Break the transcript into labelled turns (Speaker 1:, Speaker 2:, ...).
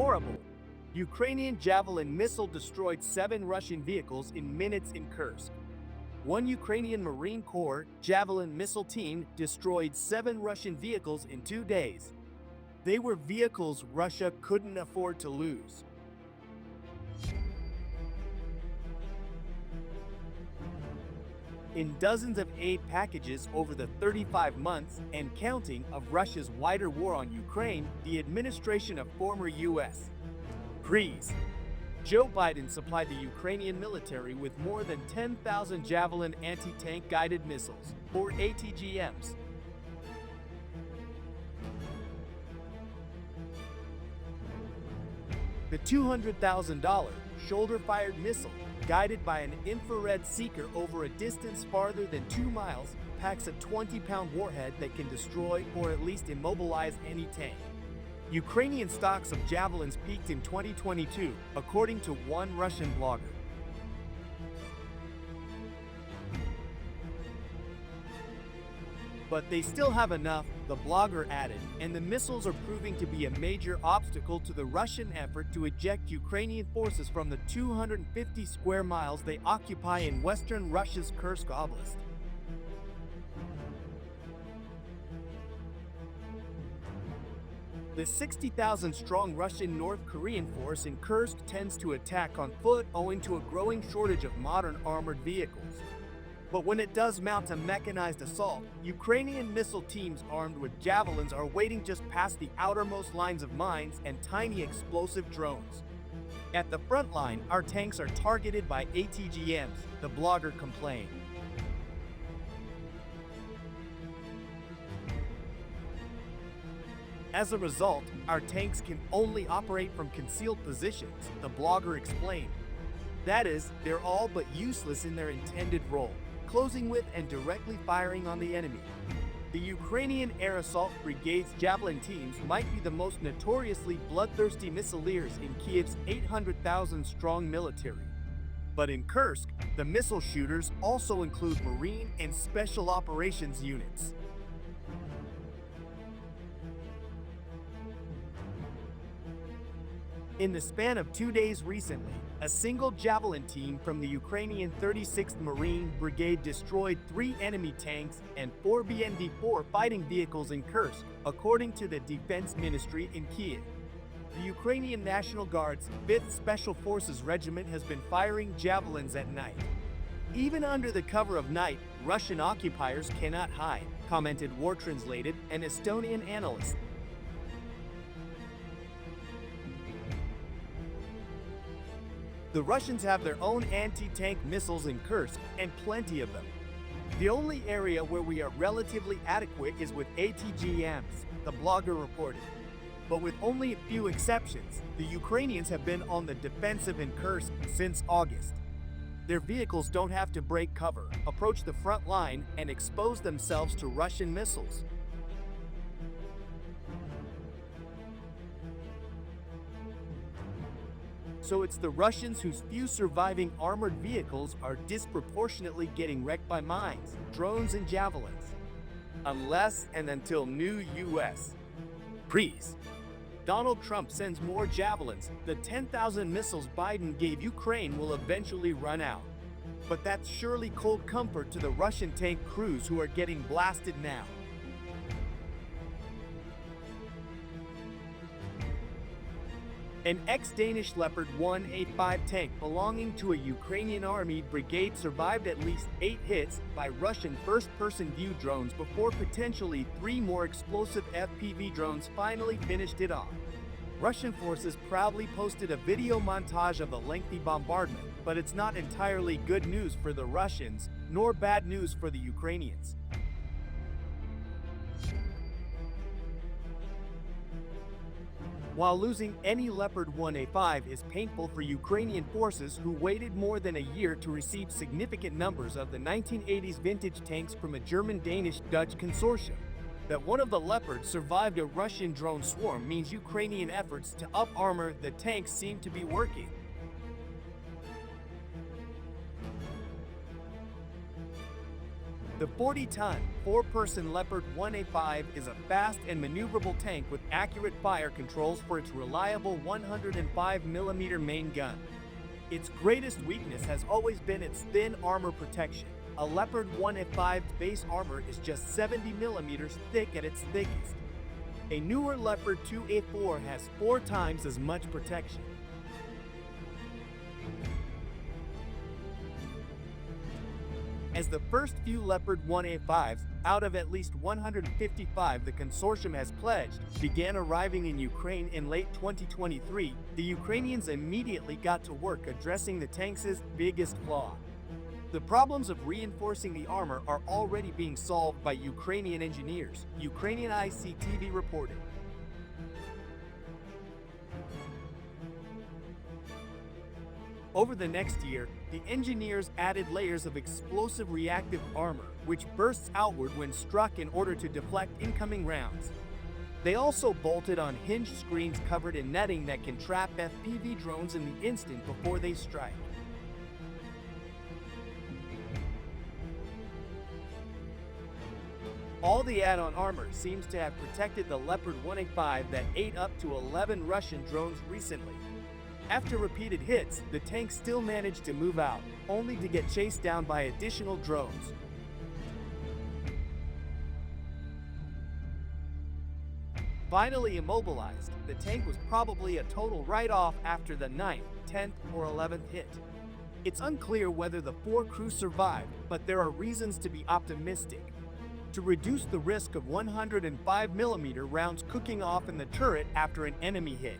Speaker 1: horrible. Ukrainian Javelin missile destroyed 7 Russian vehicles in minutes in Kursk. One Ukrainian Marine Corps Javelin missile team destroyed 7 Russian vehicles in 2 days. They were vehicles Russia couldn't afford to lose. In dozens of aid packages over the 35 months and counting of Russia's wider war on Ukraine, the administration of former U.S. President Joe Biden supplied the Ukrainian military with more than 10,000 Javelin anti-tank guided missiles, or ATGMs. The $200,000 shoulder-fired missile, guided by an infrared seeker over a distance farther than 2 miles, packs a 20-pound warhead that can destroy or at least immobilize any tank. Ukrainian stocks of Javelins peaked in 2022, according to one Russian blogger. But they still have enough, the blogger added, and the missiles are proving to be a major obstacle to the Russian effort to eject Ukrainian forces from the 250 square miles they occupy in western Russia's Kursk Oblast. The 60,000-strong Russian North Korean force in Kursk tends to attack on foot owing to a growing shortage of modern armored vehicles. But when it does mount a mechanized assault, Ukrainian missile teams armed with javelins are waiting just past the outermost lines of mines and tiny explosive drones. At the front line, our tanks are targeted by ATGMs, the blogger complained. As a result, our tanks can only operate from concealed positions, the blogger explained. That is, they're all but useless in their intended role, closing with and directly firing on the enemy. The Ukrainian Air Assault Brigade's Javelin teams might be the most notoriously bloodthirsty missileers in Kiev's 800,000-strong military. But in Kursk, the missile shooters also include Marine and Special Operations units. In the span of 2 days recently, a single Javelin team from the Ukrainian 36th Marine Brigade destroyed 3 enemy tanks and 4 BND-4 fighting vehicles in Kursk, according to the Defense Ministry in Kiev. The Ukrainian National Guard's 5th Special Forces Regiment has been firing javelins at night. Even under the cover of night, Russian occupiers cannot hide, commented War Translated, an Estonian analyst. The Russians have their own anti-tank missiles in Kursk, and plenty of them. The only area where we are relatively adequate is with ATGMs, the blogger reported. But with only a few exceptions, the Ukrainians have been on the defensive in Kursk since August. Their vehicles don't have to break cover, approach the front line, and expose themselves to Russian missiles. So it's the Russians whose few surviving armored vehicles are disproportionately getting wrecked by mines, drones, and javelins. Unless and until new U.S. President Donald Trump sends more javelins, the 10,000 missiles Biden gave Ukraine will eventually run out. But that's surely cold comfort to the Russian tank crews who are getting blasted now. An ex-Danish Leopard 185 tank belonging to a Ukrainian army brigade survived at least 8 hits by Russian first-person view drones before potentially 3 more explosive FPV drones finally finished it off. Russian forces proudly posted a video montage of the lengthy bombardment, but it's not entirely good news for the Russians, nor bad news for the Ukrainians. While losing any Leopard 1A5 is painful for Ukrainian forces who waited more than a year to receive significant numbers of the 1980s vintage tanks from a German-Danish-Dutch consortium, that one of the Leopards survived a Russian drone swarm means Ukrainian efforts to up-armor the tanks seem to be working. The 40-ton, 4-person Leopard 1A5 is a fast and maneuverable tank with accurate fire controls for its reliable 105mm main gun. Its greatest weakness has always been its thin armor protection. A Leopard 1A5's base armor is just 70mm thick at its thickest. A newer Leopard 2A4 has 4 times as much protection. As the first few Leopard 1A5s, out of at least 155 the consortium has pledged, began arriving in Ukraine in late 2023, the Ukrainians immediately got to work addressing the tank's biggest flaw. The problems of reinforcing the armor are already being solved by Ukrainian engineers, Ukrainian ICTV reported. Over the next year, the engineers added layers of explosive reactive armor, which bursts outward when struck in order to deflect incoming rounds. They also bolted on hinged screens covered in netting that can trap FPV drones in the instant before they strike. All the add-on armor seems to have protected the Leopard 1A5 that ate up to 11 Russian drones recently. After repeated hits, the tank still managed to move out, only to get chased down by additional drones. Finally immobilized, the tank was probably a total write-off after the 9th, 10th, or 11th hit. It's unclear whether the 4 crews survived, but there are reasons to be optimistic. To reduce the risk of 105mm rounds cooking off in the turret after an enemy hit,